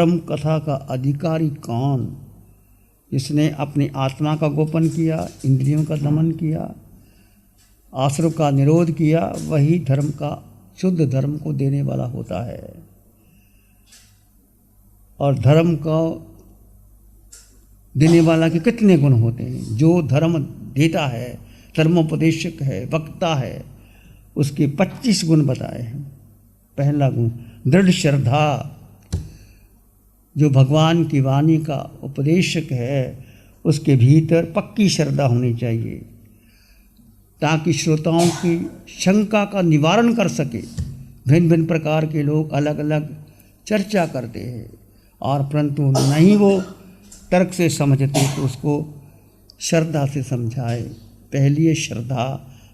धर्म कथा का अधिकारी कौन? जिसने अपनी आत्मा का गोपन किया, इंद्रियों का दमन किया, आश्रव का निरोध किया, वही धर्म का शुद्ध धर्म को देने वाला होता है। और धर्म को देने वाला के कितने गुण होते हैं? जो धर्म देता है, धर्मोपदेशक है, वक्ता है, उसके 25 गुण बताए हैं। पहला गुण दृढ़ श्रद्धा। जो भगवान की वाणी का उपदेशक है उसके भीतर पक्की श्रद्धा होनी चाहिए, ताकि श्रोताओं की शंका का निवारण कर सके। भिन्न भिन्न प्रकार के लोग अलग अलग चर्चा करते हैं और परंतु नहीं वो तर्क से समझते तो उसको श्रद्धा से समझाए। पहली है श्रद्धा,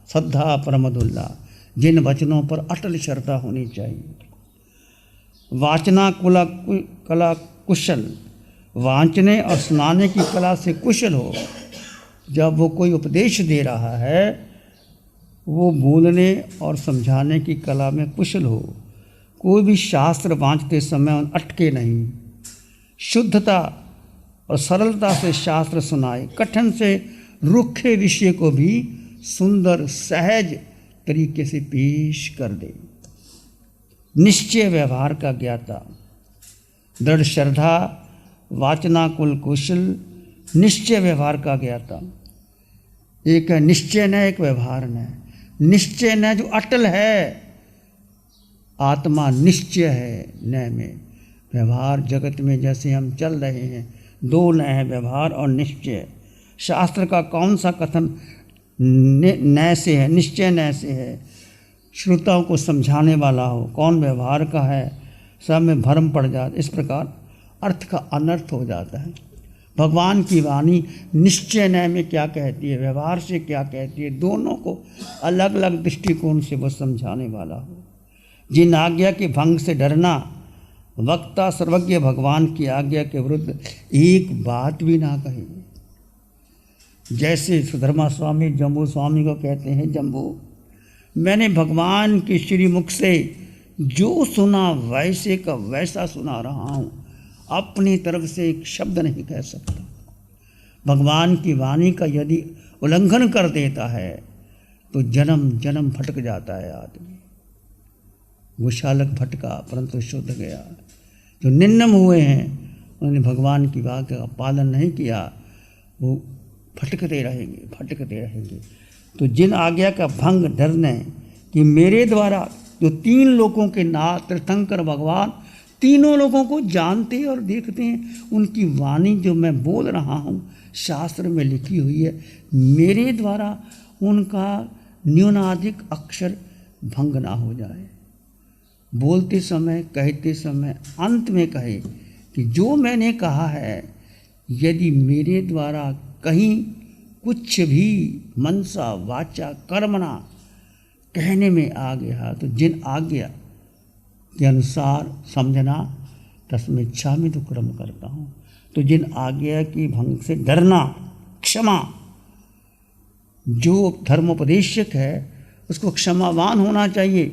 श्रद्धा परमदुल्ला। जिन वचनों पर अटल श्रद्धा होनी चाहिए। वाचना कला कुशल, वांचने और सुनाने की कला से कुशल हो। जब वो कोई उपदेश दे रहा है वो बोलने और समझाने की कला में कुशल हो। कोई भी शास्त्र वांचते समय अटके नहीं, शुद्धता और सरलता से शास्त्र सुनाए। कठिन से रुखे विषय को भी सुंदर सहज तरीके से पेश कर दे। निश्चय व्यवहार का ज्ञाता। दृढ़ श्रद्धा, वाचना कुल कुशल, निश्चय व्यवहार का ज्ञाता। एक है निश्चय न, एक व्यवहार न। निश्चय न जो अटल है, आत्मा निश्चय है न में। व्यवहार जगत में जैसे हम चल रहे हैं, दो न है, व्यवहार और निश्चय। शास्त्र का कौन सा कथन न से है, निश्चय न से है, श्रोताओं को समझाने वाला हो। कौन व्यवहार का है, सब में भ्रम पड़ जाता। इस प्रकार अर्थ का अनर्थ हो जाता है। भगवान की वाणी निश्चय न में क्या कहती है, व्यवहार से क्या कहती है, दोनों को अलग अलग दृष्टिकोण से वह समझाने वाला हो। जिन आज्ञा के भंग से डरना, वक्ता सर्वज्ञ भगवान की आज्ञा के विरुद्ध एक बात भी ना कहे। जैसे सुधर्मा स्वामी जम्बू स्वामी को कहते हैं, जम्बू मैंने भगवान के श्रीमुख से जो सुना वैसे का वैसा सुना रहा हूँ, अपनी तरफ से एक शब्द नहीं कह सकता। भगवान की वाणी का यदि उल्लंघन कर देता है तो जन्म जन्म भटक जाता है आदमी। गोशालक भटका परंतु शुद्ध गया। जो निन्नम हुए हैं उन्होंने भगवान की वाणी का पालन नहीं किया, वो भटकते रहेंगे, भटकते रहेंगे। तो जिन आज्ञा का भंग डरने कि मेरे द्वारा जो 3 लोगों के नाथ तीर्थंकर भगवान तीनों लोगों को जानते और देखते हैं, उनकी वाणी जो मैं बोल रहा हूँ शास्त्र में लिखी हुई है, मेरे द्वारा उनका न्यूनाधिक अक्षर भंग ना हो जाए। बोलते समय, कहते समय अंत में कहे कि जो मैंने कहा है, यदि मेरे द्वारा कहीं कुछ भी मनसा वाचा कर्मणा कहने में आ गया तो जिन आज्ञा के अनुसार समझना तस्में इच्छामि तो कर्म करता हूँ। तो जिन आज्ञा की भंग से डरना, क्षमा। जो धर्मोपदेशक है उसको क्षमावान होना चाहिए,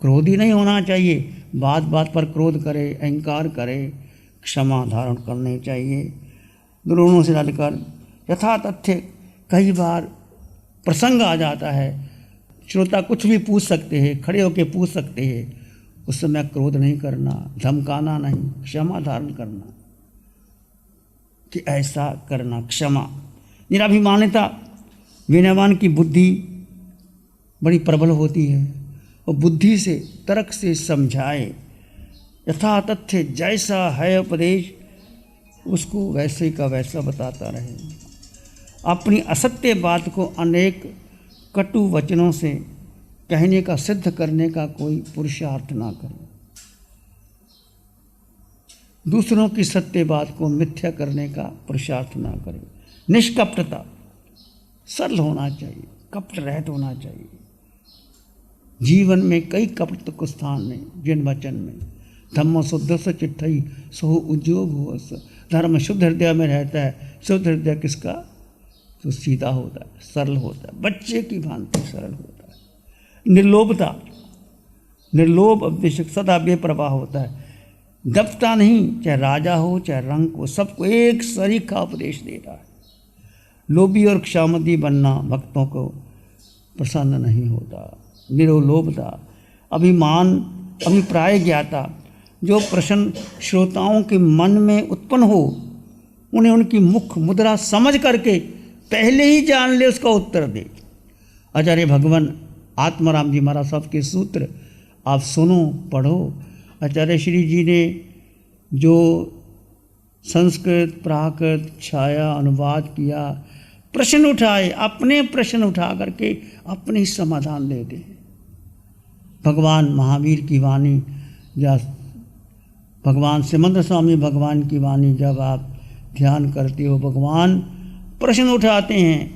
क्रोधी नहीं होना चाहिए। बात बात पर क्रोध करे, अहंकार करे, क्षमा धारण करनी चाहिए। दोनों से डालकर यथा तथ्य। कई बार प्रसंग आ जाता है, श्रोता कुछ भी पूछ सकते हैं, खड़े होकर पूछ सकते हैं, उस समय क्रोध नहीं करना, धमकाना नहीं, क्षमा धारण करना कि ऐसा करना, क्षमा। निराभिमानिता। विनयवान की बुद्धि बड़ी प्रबल होती है और बुद्धि से तर्क से समझाए। यथा तथ्य, जैसा है उपदेश उसको वैसे का वैसा बताता रहे। अपनी असत्य बात को अनेक कटु वचनों से कहने का सिद्ध करने का कोई पुरुषार्थ ना करे। दूसरों की सत्य बात को मिथ्या करने का पुरुषार्थ ना करे। निष्कपटता। सरल होना चाहिए, कपट रहित होना चाहिए। जीवन में कई कपट को स्थान नहीं। जिन वचन में धम्म शुद्ध से चिट्ठई सो उद्योग हो। धर्म शुद्ध हृदय में रहता है। शुद्ध हृदय किसका? तो सीधा होता है, सरल होता है, बच्चे की भांति सरल होता है। निर्लोभता। निर्लोभ बेशक सदा बेप्रवाह होता है। दबता नहीं, चाहे राजा हो चाहे रंक हो, सबको एक सरीखा उपदेश दे रहा है। लोभी और क्षामती बनना भक्तों को प्रसन्न नहीं होता। निरोलोभता, अभिमान, अभिप्राय ज्ञाता, जो प्रश्न श्रोताओं के मन में उत्पन्न हो उन्हें उनकी मुख मुद्रा समझ करके पहले ही जान ले, उसका उत्तर दे। आचार्य भगवान आत्माराम जी महाराज साहब के सूत्र आप सुनो, पढ़ो। आचार्य श्री जी ने जो संस्कृत प्राकृत छाया अनुवाद किया, प्रश्न उठाए, अपने प्रश्न उठा करके अपने ही समाधान देते हैं। भगवान महावीर की वाणी या भगवान सिमंद्र स्वामी भगवान की वाणी जब आप ध्यान करते हो, भगवान प्रश्न उठाते हैं,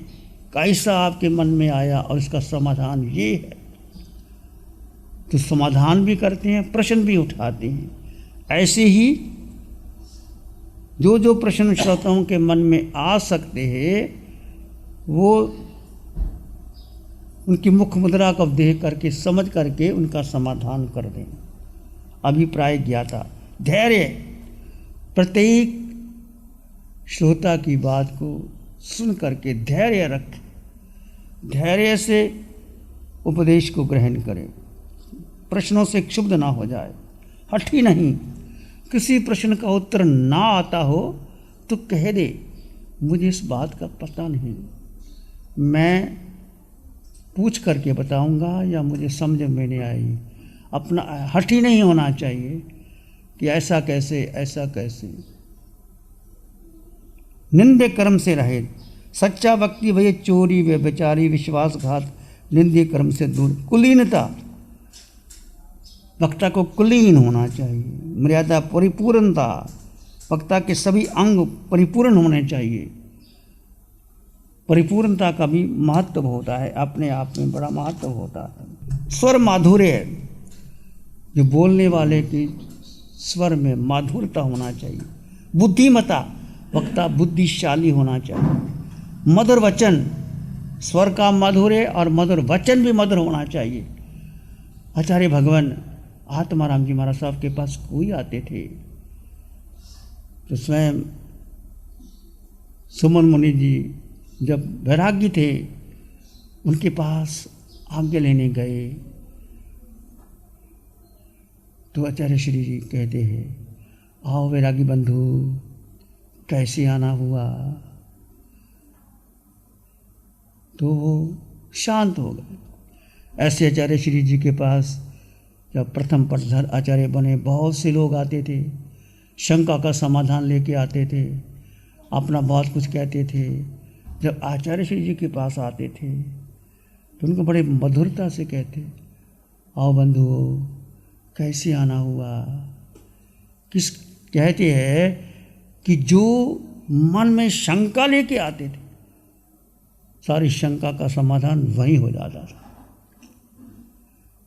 कैसा आपके मन में आया और इसका समाधान ये है, तो समाधान भी करते हैं, प्रश्न भी उठाते हैं। ऐसे ही जो जो प्रश्न श्रोताओं के मन में आ सकते हैं वो उनकी मुख मुद्रा को देख करके समझ करके उनका समाधान कर दें। अभिप्राय ज्ञाता, धैर्य, प्रत्येक श्रोता की बात को सुन करके धैर्य रखें, धैर्य से उपदेश को ग्रहण करें, प्रश्नों से क्षुब्ध ना हो जाए, हठी नहीं। किसी प्रश्न का उत्तर ना आता हो तो कह दे, मुझे इस बात का पता नहीं, मैं पूछ करके बताऊंगा या मुझे समझ में नहीं आई। अपना हठी नहीं होना चाहिए कि ऐसा कैसे ऐसा कैसे। निंदे कर्म से रहे, सच्चा व्यक्ति वही चोरी व्यभिचारी विश्वासघात निंदे कर्म से दूर। कुलीनता, वक्ता को कुलीन होना चाहिए। मर्यादा, परिपूर्णता, वक्ता के सभी अंग परिपूर्ण होने चाहिए। परिपूर्णता का भी महत्व होता है, अपने आप में बड़ा महत्व होता है। स्वर माधुर्य, जो बोलने वाले की स्वर में माधुरता होना चाहिए। बुद्धिमता, वक्ता बुद्धिशाली होना चाहिए। मधुर वचन, स्वर का माधुर्य और मधुर वचन भी मधुर होना चाहिए। आचार्य भगवान आत्माराम जी महाराज साहब के पास कोई आते थे तो स्वयं सुमन मुनि जी जब वैरागी थे उनके पास आज्ञा लेने गए तो आचार्य श्री जी कहते हैं, आओ वैरागी बंधु, कैसे आना हुआ? तो वो शांत हो गए। ऐसे आचार्य श्री जी के पास जब प्रथम पटधर आचार्य बने, बहुत से लोग आते थे, शंका का समाधान लेके आते थे, अपना बहुत कुछ कहते थे। जब आचार्य श्री जी के पास आते थे तो उनको बड़े मधुरता से कहते, आओ बंधुओं, कैसे आना हुआ? किस कहते हैं कि जो मन में शंका लेके आते थे, सारी शंका का समाधान वहीं हो जाता था।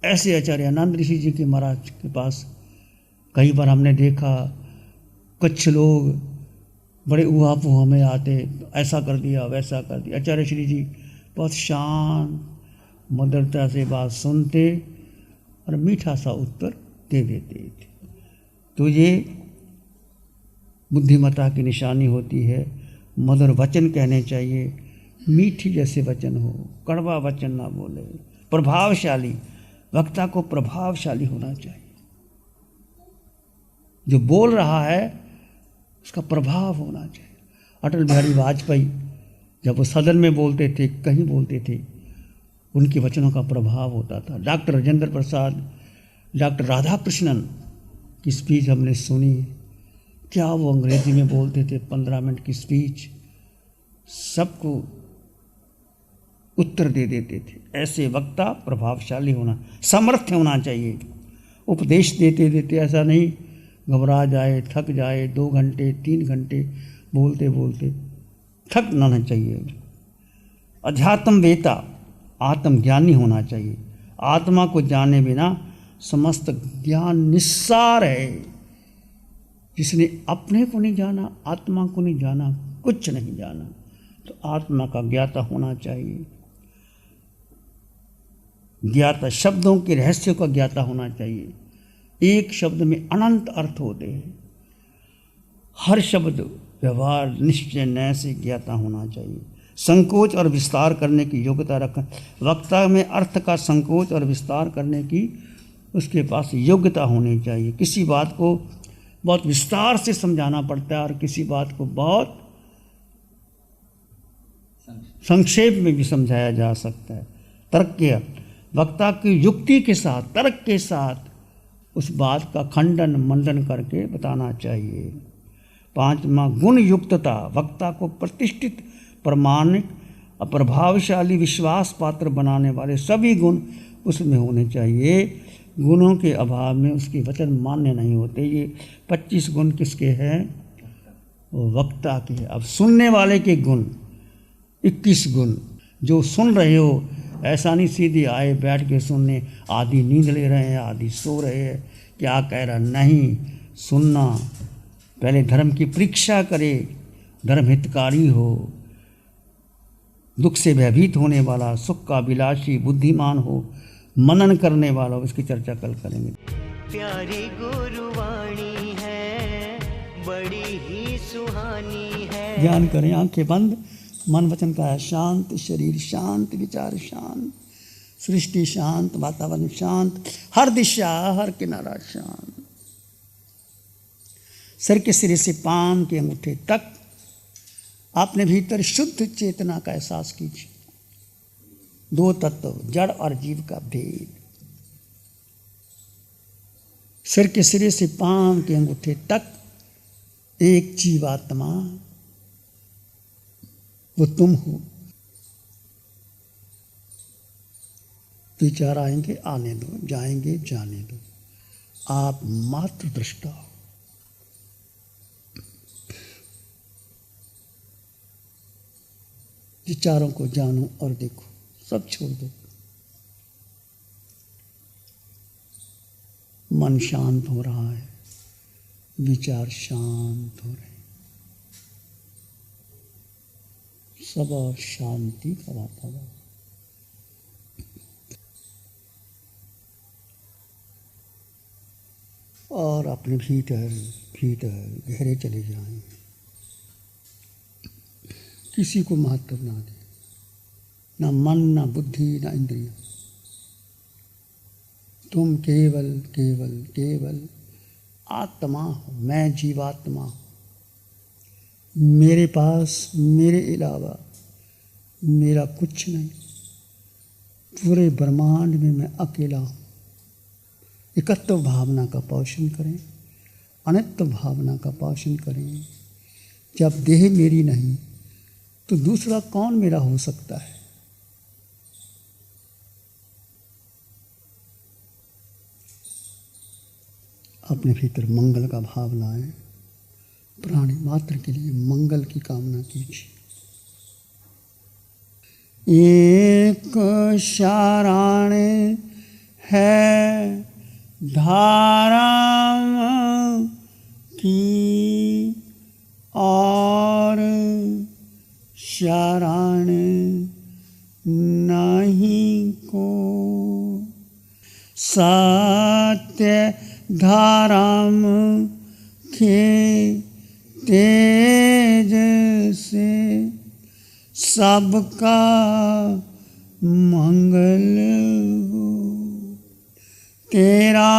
ऐसे आचार्य आनंद ऋषि जी के महाराज के पास कई बार हमने देखा, कुछ लोग बड़े उहा पुहा में आते, ऐसा कर दिया वैसा कर दिया। आचार्य श्री जी बहुत शांत मधुरता से बात सुनते और मीठा सा उत्तर दे देते थे। तो ये बुद्धिमता की निशानी होती है। मधुर वचन कहने चाहिए, मीठी जैसे वचन हो, कड़वा वचन ना बोले। प्रभावशाली, वक्ता को प्रभावशाली होना चाहिए। जो बोल रहा है उसका प्रभाव होना चाहिए। अटल बिहारी वाजपेयी जब वो सदन में बोलते थे, कहीं बोलते थे, उनके वचनों का प्रभाव होता था। डॉक्टर राजेंद्र प्रसाद, डॉक्टर राधाकृष्णन की स्पीच हमने सुनी, क्या वो अंग्रेजी में बोलते थे, 15 मिनट की स्पीच, सबको उत्तर दे देते थे। ऐसे वक्ता प्रभावशाली होना, समर्थ होना चाहिए। उपदेश देते देते ऐसा नहीं घबरा जाए, थक जाए, 2 घंटे 3 घंटे बोलते बोलते थक ना चाहिए। अध्यात्म वेता, आत्मज्ञानी होना चाहिए। आत्मा को जाने बिना समस्त ज्ञान निस्सार है। जिसने अपने को नहीं जाना, आत्मा को नहीं जाना, कुछ नहीं जाना। तो आत्मा का ज्ञाता होना चाहिए। ज्ञाता, शब्दों के रहस्य का ज्ञाता होना चाहिए। एक शब्द में अनंत अर्थ होते हैं। हर शब्द व्यवहार निश्चय नय से ज्ञाता होना चाहिए। संकोच और विस्तार करने की योग्यता रखना, वक्ता में अर्थ का संकोच और विस्तार करने की उसके पास योग्यता होनी चाहिए। किसी बात को बहुत विस्तार से समझाना पड़ता है और किसी बात को बहुत संक्षेप में भी समझाया जा सकता है। तर्क के वक्ता की युक्ति के साथ, तर्क के साथ उस बात का खंडन मंडन करके बताना चाहिए। 5वां गुण युक्तता, वक्ता को प्रतिष्ठित, प्रामाणिक, प्रभावशाली, विश्वास पात्र बनाने वाले सभी गुण उसमें होने चाहिए। गुणों के अभाव में उसके वचन मान्य नहीं होते। ये 25 गुण किसके हैं? वो वक्ता के। अब सुनने वाले के गुण 21 गुण। जो सुन रहे हो, ऐसा नहीं सीधे आए बैठ के सुनने, आधी नींद ले रहे हैं, आधी सो रहे हैं, क्या कह रहा, नहीं सुनना। पहले धर्म की परीक्षा करे, धर्म हितकारी हो, दुख से भयभीत होने वाला, सुख का विलासी, बुद्धिमान हो, मनन करने वाला हो। इसकी चर्चा कल करेंगे। प्यारी गुरुवाणी है, बड़ी ही सुहानी है। ध्यान करें, आंखें बंद, मन वचन का है शांत, शरीर शांत, विचार शांत, सृष्टि शांत, वातावरण शांत, हर दिशा हर किनारा शांत। सर के सिरे से पांव के अंगूठे तक अपने भीतर शुद्ध चेतना का एहसास कीजिए। 2 तत्व, जड़ और जीव का भेद। सिर के सिरे से पांव के अंगूठे तक एक जीवात्मा, वो तुम हो। विचार आएंगे आने दो, जाएंगे जाने दो। आप मात्र दृष्टा हो। विचारों को जानो और देखो, सब छोड़ दो। मन शांत हो रहा है, विचार शांत हो रहे हैं, सब और शांति का वातावरण। और अपने भीतर भीतर गहरे चले जाएं। किसी को महत्व ना दे, ना मन, ना बुद्धि, ना इंद्रिय। तुम केवल केवल केवल आत्मा हो। मैं जीवात्मा हूँ। मेरे पास, मेरे अलावा मेरा कुछ नहीं। पूरे ब्रह्मांड में मैं अकेला हूँ। एकत्व भावना का पोषण करें, अनित्य भावना का पोषण करें। जब देह मेरी नहीं तो दूसरा कौन मेरा हो सकता है? अपने भीतर मंगल का भाव लाएं। प्राणी मात्र के लिए मंगल की कामना कीजिए। एक शारण है धारा की और शरण नहीं को। सत्य धर्म के तेज से सबका मंगल हो। तेरा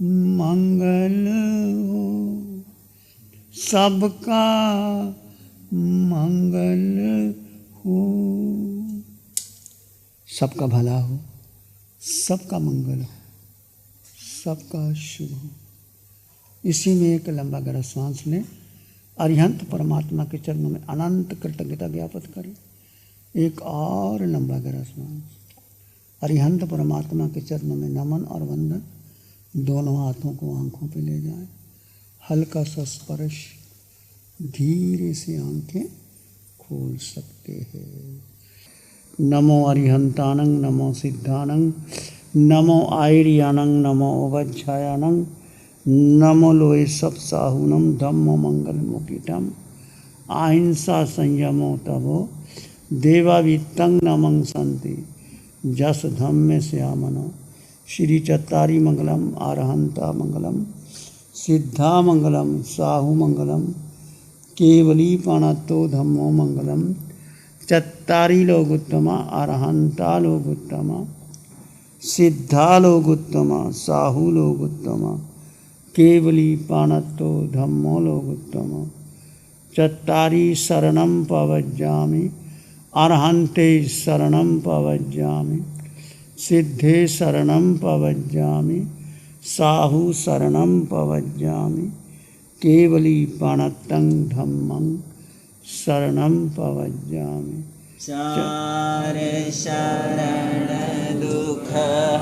मंगल हो, सबका मंगल हो। सबका भला हो, सबका मंगल हो, सबका शुभ हो। इसी में एक लंबा गहरा सांस लें। अरिहंत परमात्मा के चरणों में अनंत कृतज्ञता ज्ञापित करें। एक और लंबा गहरा सांस। अरिहंत परमात्मा के चरणों में नमन और वंदन। दोनों हाथों को आंखों पे ले जाएं। हल्का सा स्पर्श, धीरे से आंखें खोल सकते हैं। नमो अरिहंतानंग, नमो सिद्धानंग, नमो आयर्यानंग, नमो वज्झायानंग, नमो लोए सब साहुनम, धम्मो मंगल मुकिटम, अहिंसा संयमो तबो देवावित्तं नमं संति, जस धम्मे श्यामनो श्री चत्तारी मंगलम, आरहंता मंगलम, सिद्धा मंगलम, साहू मंगलम, केवली पाणत्तो धम्मो मंगलम, चत्तारी लोगोत्तमा, आरहंता लोगोत्तमा, सिद्धा लोगोत्तमा, साहू लोगोत्तमा, केवली पाणत्तो धम्मो लोगोत्तमा, चत्तारी शरणं पवज्जामि, अरहन्ते शरणं पवज्जामि, सिद्धे शरणं पवज्जामि, साहू शरणं पवज्जामि, केवली पाणत्तं धम्मं शरणं पवज्जामि। चार शरण दुख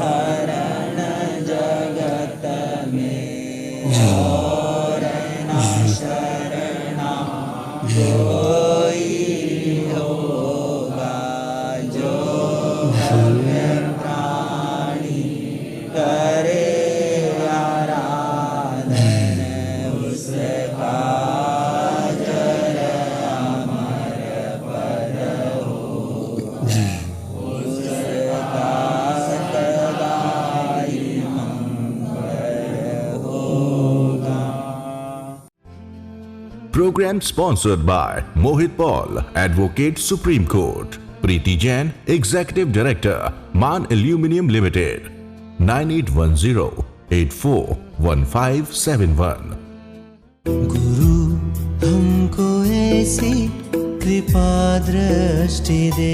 हरण जगत में, और न शरणा कोई होगा, जो भव्य प्राणी करे आराधन, उसका जल अमर पर होगा, उसका सदाई मंगल होगा। Program sponsored by Mohit Paul, Advocate, Supreme Court. Preeti Jain, Executive Director, Man Aluminium Limited. 9810841571। गुरु हमको ऐसी कृपा दृष्टि दे।